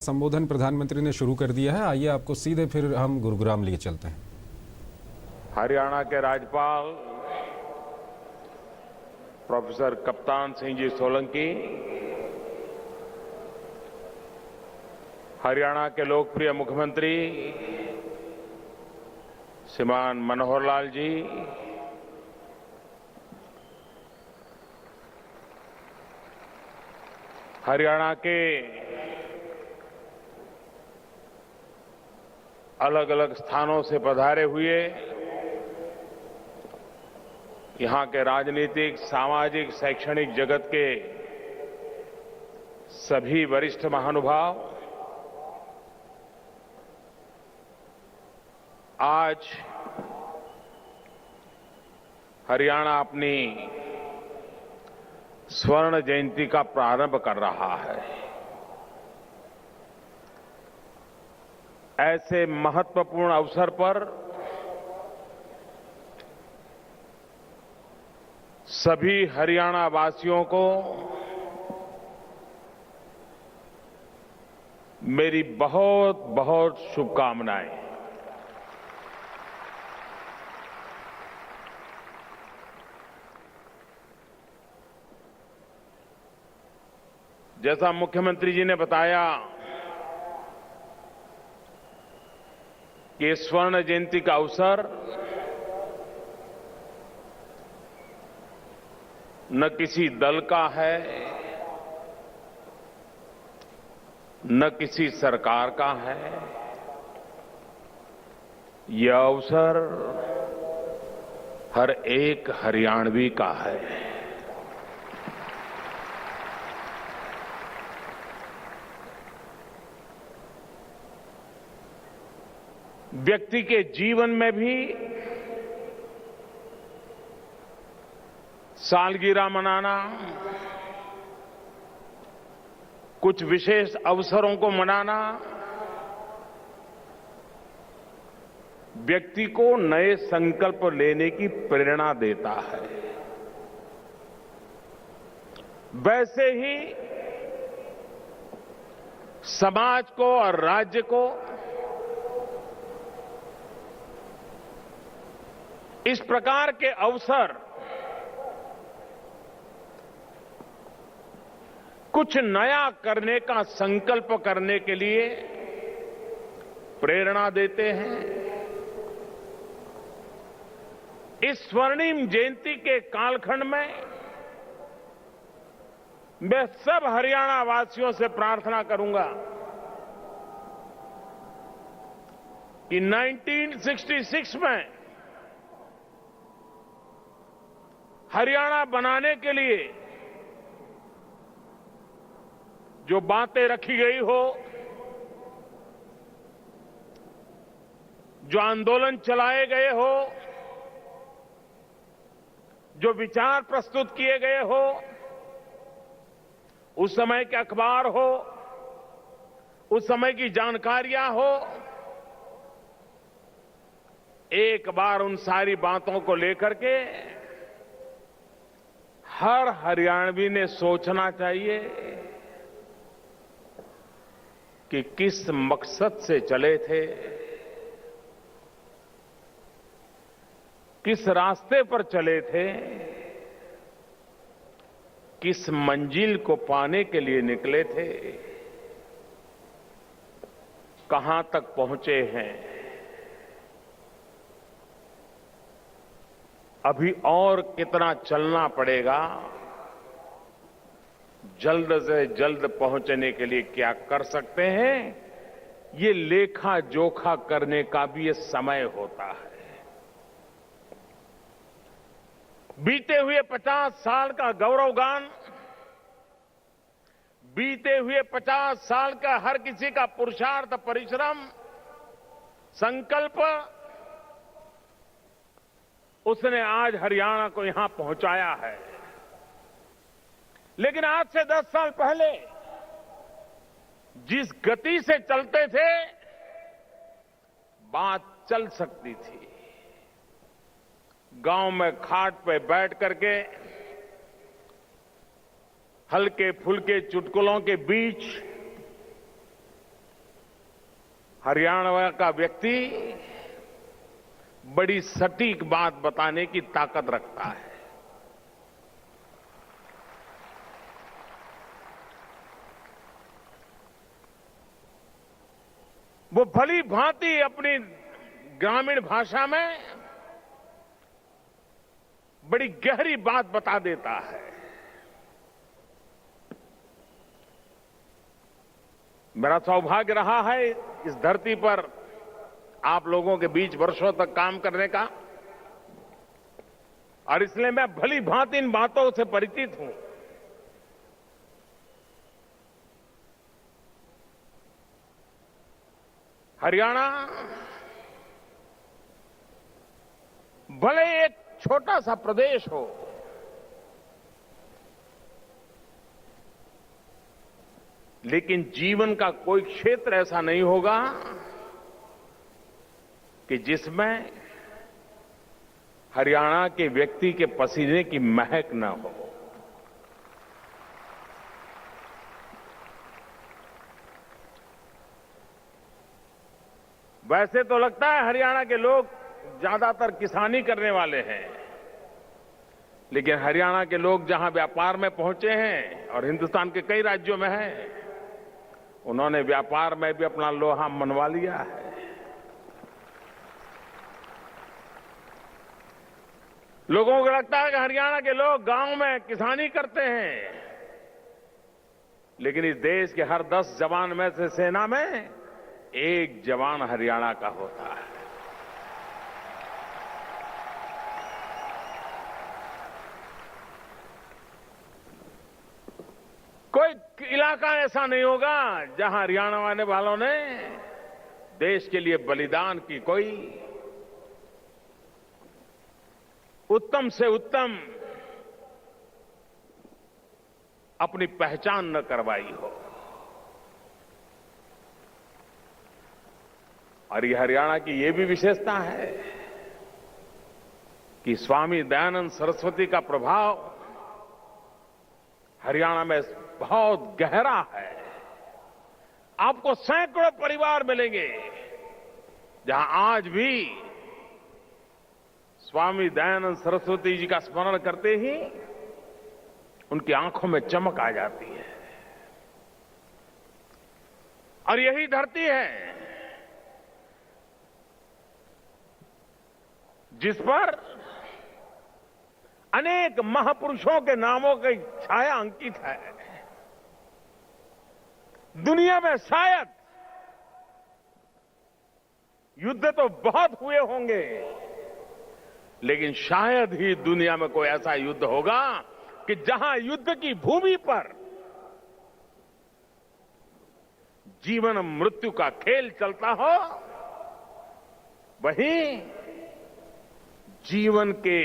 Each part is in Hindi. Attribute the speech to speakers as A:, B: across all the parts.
A: संबोधन प्रधानमंत्री ने शुरू कर दिया है। आइए आपको सीधे फिर हम गुरुग्राम लिए चलते हैं।
B: हरियाणा के राज्यपाल प्रोफेसर कप्तान सिंह जी सोलंकी, हरियाणा के लोकप्रिय मुख्यमंत्री श्रीमान मनोहर लाल जी, हरियाणा के अलग अलग स्थानों से पधारे हुए यहां के राजनीतिक, सामाजिक, शैक्षणिक जगत के सभी वरिष्ठ महानुभाव, आज हरियाणा अपनी स्वर्ण जयंती का प्रारंभ कर रहा है। ऐसे महत्वपूर्ण अवसर पर सभी हरियाणा वासियों को मेरी बहुत बहुत शुभकामनाएं। जैसा मुख्यमंत्री जी ने बताया कि स्वर्ण जयंती का अवसर न किसी दल का है, न किसी सरकार का है। यह अवसर हर एक हरियाणवी का है। व्यक्ति के जीवन में भी सालगिरह मनाना, कुछ विशेष अवसरों को मनाना व्यक्ति को नए संकल्प लेने की प्रेरणा देता है। वैसे ही समाज को और राज्य को इस प्रकार के अवसर कुछ नया करने का संकल्प करने के लिए प्रेरणा देते हैं। इस स्वर्णिम जयंती के कालखंड में मैं सब हरियाणा वासियों से प्रार्थना करूंगा कि 1966 में हरियाणा बनाने के लिए जो बातें रखी गई हो, जो आंदोलन चलाए गए हो, जो विचार प्रस्तुत किए गए हो, उस समय के अखबार हो, उस समय की जानकारियां हो, एक बार उन सारी बातों को लेकर के हर हरियाणवी ने सोचना चाहिए कि किस मकसद से चले थे, किस रास्ते पर चले थे, किस मंजिल को पाने के लिए निकले थे, कहां तक पहुंचे हैं। अभी और कितना चलना पड़ेगा, जल्द से जल्द पहुंचने के लिए क्या कर सकते हैं, ये लेखा जोखा करने का भी ये समय होता है। बीते हुए 50 साल का गौरवगान, बीते हुए 50 साल का हर किसी का पुरुषार्थ, परिश्रम, संकल्प, उसने आज हरियाणा को यहां पहुंचाया है। लेकिन आज से 10 साल पहले जिस गति से चलते थे, बात चल सकती थी। गांव में खाट पे बैठ करके हल्के फुल्के चुटकुलों के बीच हरियाणा का व्यक्ति बड़ी सटीक बात बताने की ताकत रखता है। वो भली भांति अपनी ग्रामीण भाषा में बड़ी गहरी बात बता देता है। मेरा सौभाग्य रहा है इस धरती पर आप लोगों के बीच वर्षों तक काम करने का, और इसलिए मैं भली भांति इन बातों से परिचित हूं। हरियाणा भले एक छोटा सा प्रदेश हो, लेकिन जीवन का कोई क्षेत्र ऐसा नहीं होगा कि जिसमें हरियाणा के व्यक्ति के पसीने की महक न हो। वैसे तो लगता है हरियाणा के लोग ज्यादातर किसानी करने वाले हैं, लेकिन हरियाणा के लोग जहां व्यापार में पहुंचे हैं और हिंदुस्तान के कई राज्यों में हैं, उन्होंने व्यापार में भी अपना लोहा मनवा लिया है। लोगों को लगता है कि हरियाणा के लोग गांव में किसानी करते हैं, लेकिन इस देश के हर 10 जवान में से सेना में एक जवान हरियाणा का होता है। कोई इलाका ऐसा नहीं होगा जहां हरियाणा आने वालों ने देश के लिए बलिदान की कोई उत्तम से उत्तम अपनी पहचान न करवाई हो। और ये हरियाणा की ये भी विशेषता है कि स्वामी दयानंद सरस्वती का प्रभाव हरियाणा में बहुत गहरा है। आपको सैकड़ों परिवार मिलेंगे जहां आज भी स्वामी दयानंद सरस्वती जी का स्मरण करते ही उनकी आंखों में चमक आ जाती है। और यही धरती है जिस पर अनेक महापुरुषों के नामों की छाया अंकित है। दुनिया में शायद युद्ध तो बहुत हुए होंगे, लेकिन शायद ही दुनिया में कोई ऐसा युद्ध होगा कि जहां युद्ध की भूमि पर जीवन मृत्यु का खेल चलता हो, वहीं जीवन के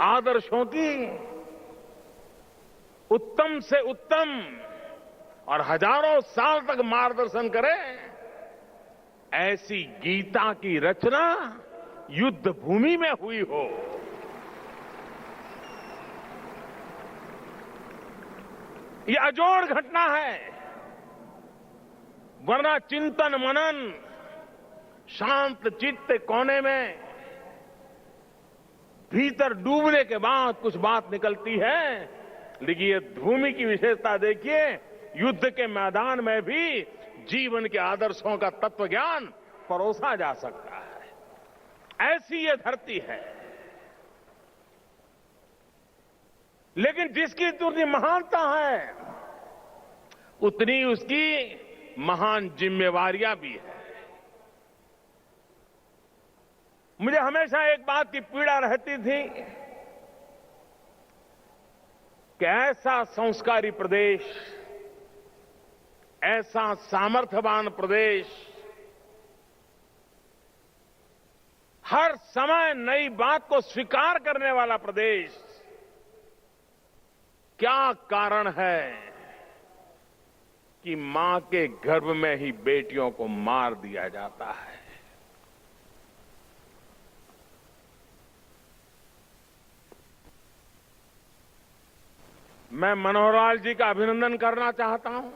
B: आदर्शों की उत्तम से उत्तम और हजारों साल तक मार्गदर्शन करे, ऐसी गीता की रचना युद्ध भूमि में हुई हो। यह अजोड़ घटना है, वरना चिंतन मनन शांत चित्त कोने में भीतर डूबने के बाद कुछ बात निकलती है। लेकिन ये भूमि की विशेषता देखिए, युद्ध के मैदान में भी जीवन के आदर्शों का तत्व ज्ञान परोसा जा सकता है। ऐसी ये धरती है। लेकिन जिसकी जितनी महानता है, उतनी उसकी महान जिम्मेवारियां भी है। मुझे हमेशा एक बात की पीड़ा रहती थी कि ऐसा संस्कारी प्रदेश, ऐसा सामर्थ्यवान प्रदेश, हर समय नई बात को स्वीकार करने वाला प्रदेश, क्या कारण है कि मां के गर्भ में ही बेटियों को मार दिया जाता है? मैं मनोहर लाल जी का अभिनंदन करना चाहता हूं।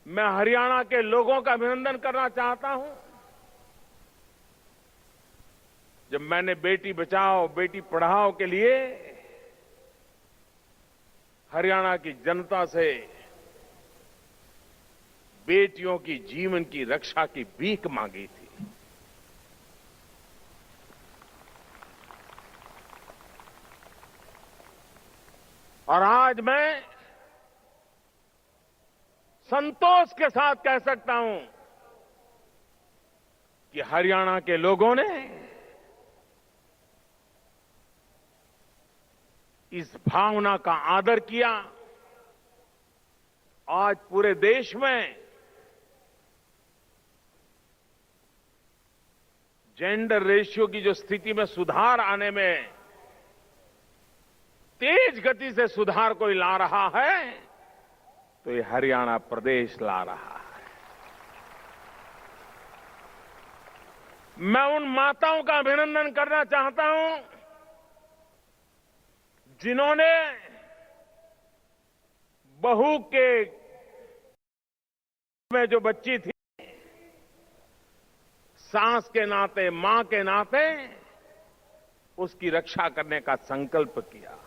B: मैं हरियाणा के लोगों का अभिनंदन करना चाहता हूं। जब मैंने बेटी बचाओ बेटी पढ़ाओ के लिए हरियाणा की जनता से बेटियों की जीवन की रक्षा की भीख मांगी थी, और आज मैं संतोष के साथ कह सकता हूं कि हरियाणा के लोगों ने इस भावना का आदर किया। आज पूरे देश में जेंडर रेशियो की जो स्थिति में सुधार आने में तेज गति से सुधार कोई ला रहा है तो ये हरियाणा प्रदेश ला रहा है। मैं उन माताओं का अभिनंदन करना चाहता हूं जिन्होंने बहू के में जो बच्ची थी, सास के नाते मां के नाते उसकी रक्षा करने का संकल्प किया।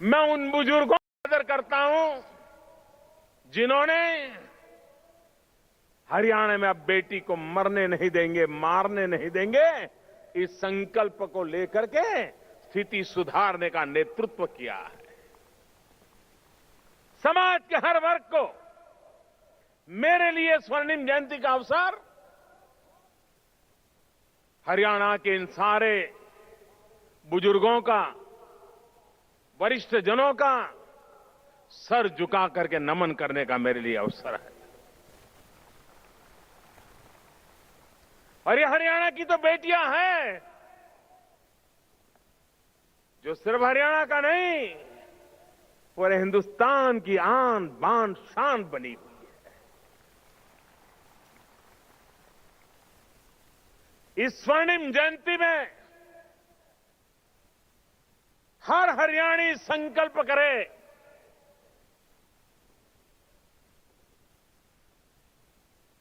B: मैं उन बुजुर्गों का आदर करता हूं जिन्होंने हरियाणा में अब बेटी को मरने नहीं देंगे, मारने नहीं देंगे, इस संकल्प को लेकर के स्थिति सुधारने का नेतृत्व किया है। समाज के हर वर्ग को मेरे लिए स्वर्णिम जयंती का अवसर हरियाणा के इन सारे बुजुर्गों का, वरिष्ठ जनों का सर झुका करके नमन करने का मेरे लिए अवसर है। और ये हरियाणा की तो बेटियां हैं जो सिर्फ हरियाणा का नहीं, पूरे हिंदुस्तान की आन बान शान बनी हुई है। इस स्वर्णिम जयंती में हर हरियाणी संकल्प करे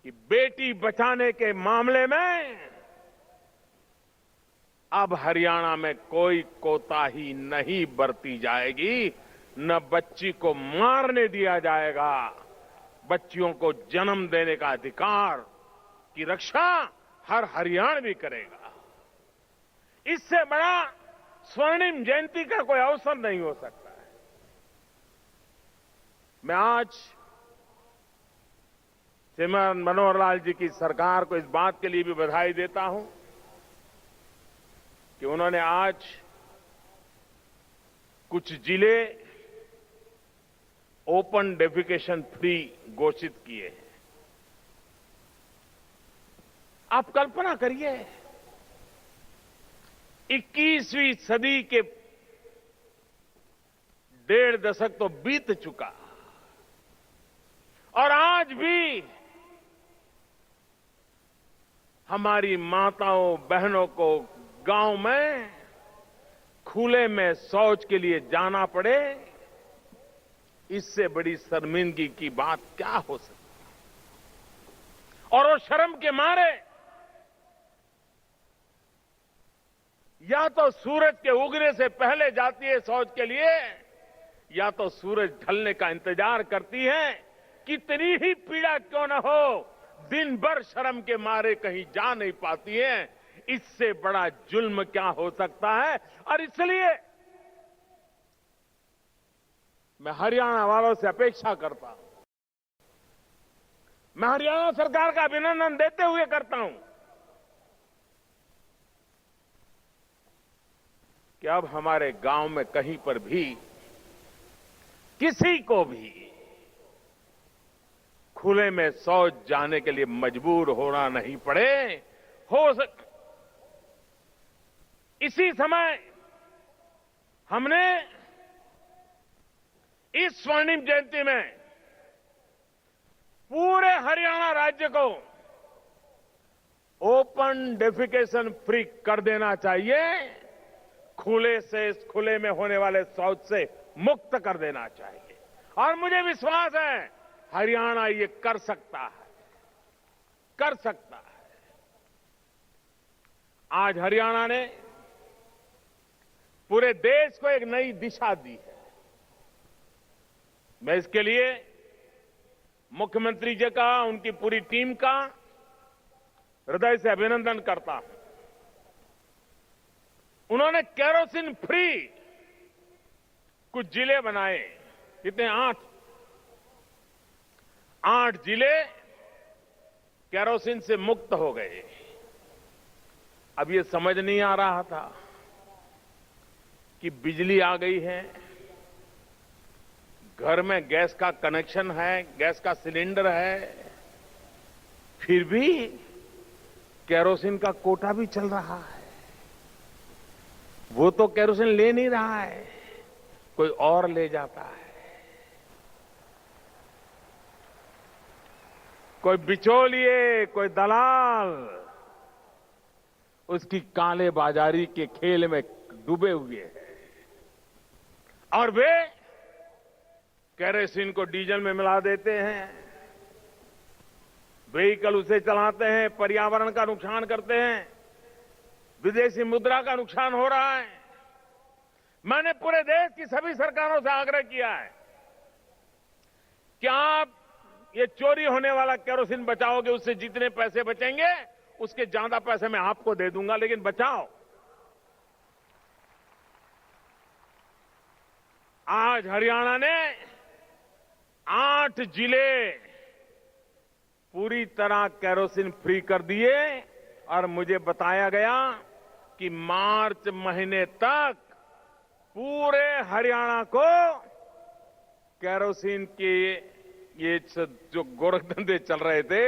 B: कि बेटी बचाने के मामले में अब हरियाणा में कोई कोताही नहीं बरती जाएगी, न बच्ची को मारने दिया जाएगा। बच्चियों को जन्म देने का अधिकार की रक्षा हर हरियाणवी करेगा। इससे बड़ा स्वर्णिम जयंती का कोई अवसर नहीं हो सकता है। मैं आज श्रीमान मनोहर लाल जी की सरकार को इस बात के लिए भी बधाई देता हूं कि उन्होंने आज कुछ जिले ओपन डेफिकेशन फ्री घोषित किए हैं। आप कल्पना करिए, 21वीं सदी के 1.5 दशक तो बीत चुका और आज भी हमारी माताओं बहनों को गांव में खुले में शौच के लिए जाना पड़े, इससे बड़ी शर्मिंदगी की बात क्या हो सकती है। और वो शर्म के मारे या तो सूरज के उगने से पहले जाती है शौच के लिए, या तो सूरज ढलने का इंतजार करती है। कितनी ही पीड़ा क्यों न हो, दिन भर शर्म के मारे कहीं जा नहीं पाती है। इससे बड़ा जुल्म क्या हो सकता है। और इसलिए मैं हरियाणा वालों से अपेक्षा करता हूं, मैं हरियाणा सरकार का अभिनंदन देते हुए करता हूं कि अब हमारे गांव में कहीं पर भी किसी को भी खुले में शौच जाने के लिए मजबूर होना नहीं पड़े। इसी समय हमने इस स्वर्णिम जयंती में पूरे हरियाणा राज्य को ओपन डेफिकेशन फ्री कर देना चाहिए। खुले में होने वाले शौच से मुक्त कर देना चाहिए। और मुझे विश्वास है हरियाणा ये कर सकता है, कर सकता है। आज हरियाणा ने पूरे देश को एक नई दिशा दी है। मैं इसके लिए मुख्यमंत्री जी का, उनकी पूरी टीम का हृदय से अभिनंदन करता हूं। उन्होंने केरोसिन फ्री कुछ जिले बनाए। कितने? 8 जिले केरोसिन से मुक्त हो गए। अब ये समझ नहीं आ रहा था कि बिजली आ गई है, घर में गैस का कनेक्शन है, गैस का सिलेंडर है, फिर भी केरोसिन का कोटा भी चल रहा है। वो तो केरोसिन ले नहीं रहा है, कोई और ले जाता है। कोई बिचौलिए, कोई दलाल उसकी काले बाजारी के खेल में डूबे हुए हैं और वे केरोसिन को डीजल में मिला देते हैं, व्हीकल उसे चलाते हैं, पर्यावरण का नुकसान करते हैं, विदेशी मुद्रा का नुकसान हो रहा है। मैंने पूरे देश की सभी सरकारों से आग्रह किया है कि आप ये चोरी होने वाला केरोसिन बचाओगे, उससे जितने पैसे बचेंगे उसके ज्यादा पैसे मैं आपको दे दूंगा, लेकिन बचाओ। आज हरियाणा ने 8 जिले पूरी तरह केरोसिन फ्री कर दिए और मुझे बताया गया कि मार्च महीने तक पूरे हरियाणा को केरोसिन के ये जो गोरखधंधे चल रहे थे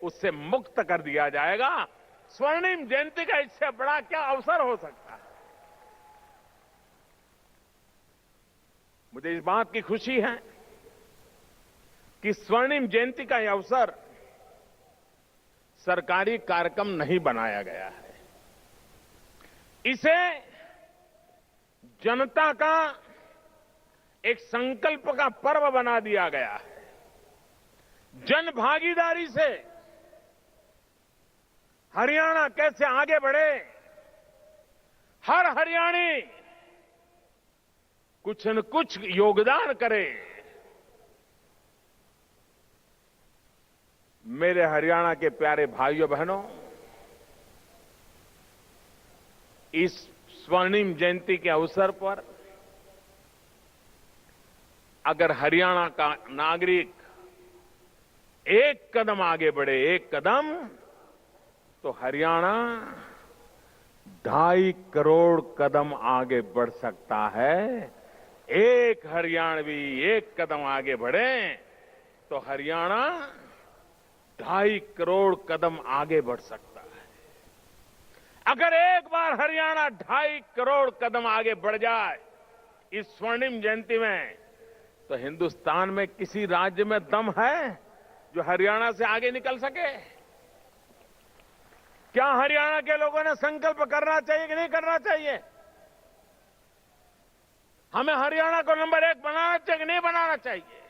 B: उससे मुक्त कर दिया जाएगा। स्वर्णिम जयंती का इससे बड़ा क्या अवसर हो सकता है। मुझे इस बात की खुशी है कि स्वर्णिम जयंती का यह अवसर सरकारी कार्यक्रम नहीं बनाया गया है। इसे जनता का एक संकल्प का पर्व बना दिया गया है। जन भागीदारी से हरियाणा कैसे आगे बढ़े, हर हरियाणी कुछ न कुछ योगदान करे। मेरे हरियाणा के प्यारे भाइयों बहनों, इस स्वर्णिम जयंती के अवसर पर अगर हरियाणा का नागरिक एक कदम आगे बढ़े, एक कदम, तो हरियाणा 2.5 करोड़ कदम आगे बढ़ सकता है। एक हरियाणवी एक कदम आगे बढ़े तो हरियाणा 2.5 करोड़ कदम आगे बढ़ सकता है। अगर एक बार हरियाणा 2.5 करोड़ कदम आगे बढ़ जाए इस स्वर्णिम जयंती में, तो हिंदुस्तान में किसी राज्य में दम है जो हरियाणा से आगे निकल सके? क्या हरियाणा के लोगों ने संकल्प करना चाहिए कि नहीं करना चाहिए? हमें हरियाणा को नंबर 1 बनाना चाहिए कि नहीं बनाना चाहिए?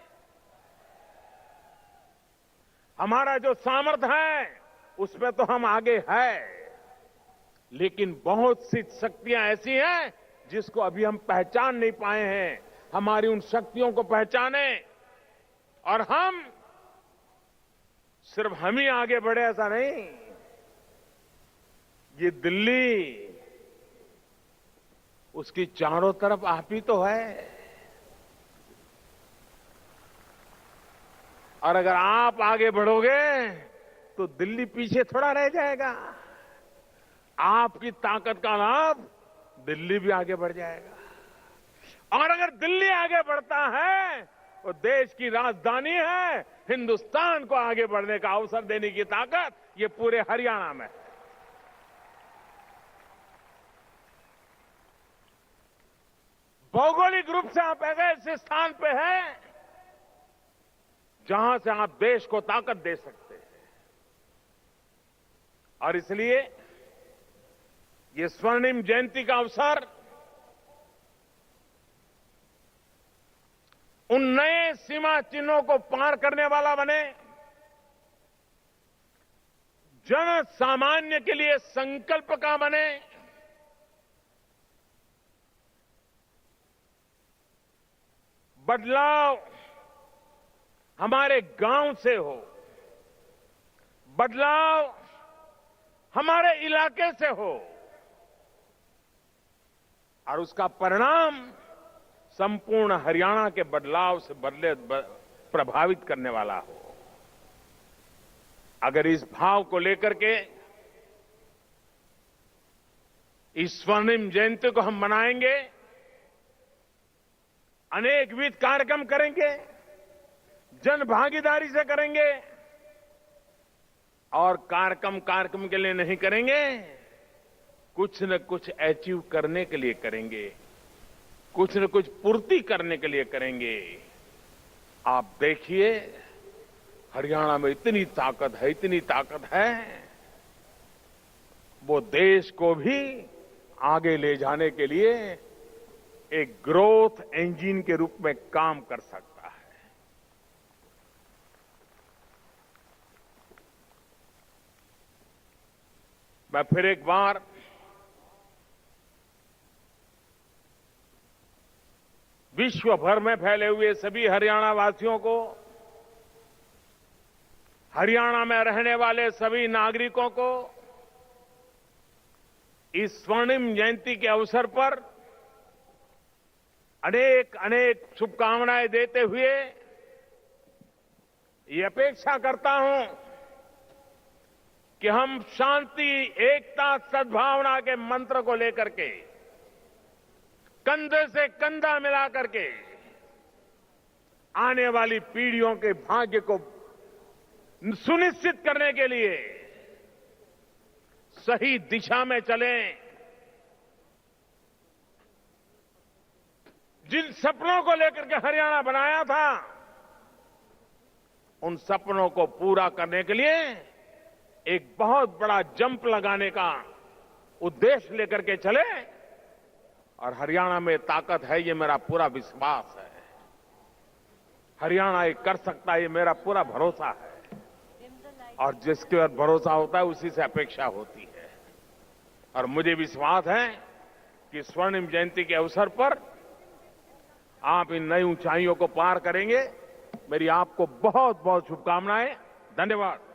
B: हमारा जो सामर्थ्य है उसमें तो हम आगे हैं, लेकिन बहुत सी शक्तियां ऐसी हैं जिसको अभी हम पहचान नहीं पाए हैं। हमारी उन शक्तियों को पहचाने और हम सिर्फ हम ही आगे बढ़े ऐसा नहीं। ये दिल्ली, उसकी चारों तरफ आप ही तो है, और अगर आप आगे बढ़ोगे तो दिल्ली पीछे थोड़ा रह जाएगा। आपकी ताकत का लाभ दिल्ली भी आगे बढ़ जाएगा। और अगर दिल्ली आगे बढ़ता है तो देश की राजधानी है, हिंदुस्तान को आगे बढ़ने का अवसर देने की ताकत ये पूरे हरियाणा में है। भौगोलिक रूप से आप ऐसे स्थान पे हैं जहां से आप देश को ताकत दे सकते हैं, और इसलिए ये स्वर्णिम जयंती का अवसर उन नए सीमा चिन्हों को पार करने वाला बने, जन सामान्य के लिए संकल्प का बने, बदलाव हमारे गांव से हो, बदलाव हमारे इलाके से हो और उसका परिणाम संपूर्ण हरियाणा के बदलाव से प्रभावित करने वाला हो। अगर इस भाव को लेकर के इस स्वर्णिम जयंती को हम मनाएंगे, अनेकविध कार्यक्रम करेंगे, जन भागीदारी से करेंगे और कार्यक्रम के लिए नहीं करेंगे, कुछ न कुछ अचीव करने के लिए करेंगे, कुछ न कुछ पूर्ति करने के लिए करेंगे। आप देखिए हरियाणा में इतनी ताकत है, वो देश को भी आगे ले जाने के लिए एक ग्रोथ इंजन के रूप में काम कर सकता है। मैं फिर एक बार विश्व भर में फैले हुए सभी हरियाणा वासियों को, हरियाणा में रहने वाले सभी नागरिकों को इस स्वर्णिम जयंती के अवसर पर अनेक अनेक शुभकामनाएं देते हुए ये अपेक्षा करता हूं कि हम शांति, एकता, सद्भावना के मंत्र को लेकर के कंधे से कंधा मिला करके आने वाली पीढ़ियों के भाग्य को सुनिश्चित करने के लिए सही दिशा में चलें। जिन सपनों को लेकर के हरियाणा बनाया था, उन सपनों को पूरा करने के लिए एक बहुत बड़ा जंप लगाने का उद्देश्य लेकर के चले और हरियाणा में ताकत है, ये मेरा पूरा विश्वास है। हरियाणा ये कर सकता है, ये मेरा पूरा भरोसा है और जिसके ऊपर भरोसा होता है उसी से अपेक्षा होती है। और मुझे विश्वास है कि स्वर्णिम जयंती के अवसर पर आप इन नई ऊंचाइयों को पार करेंगे। मेरी आपको बहुत बहुत शुभकामनाएं। धन्यवाद।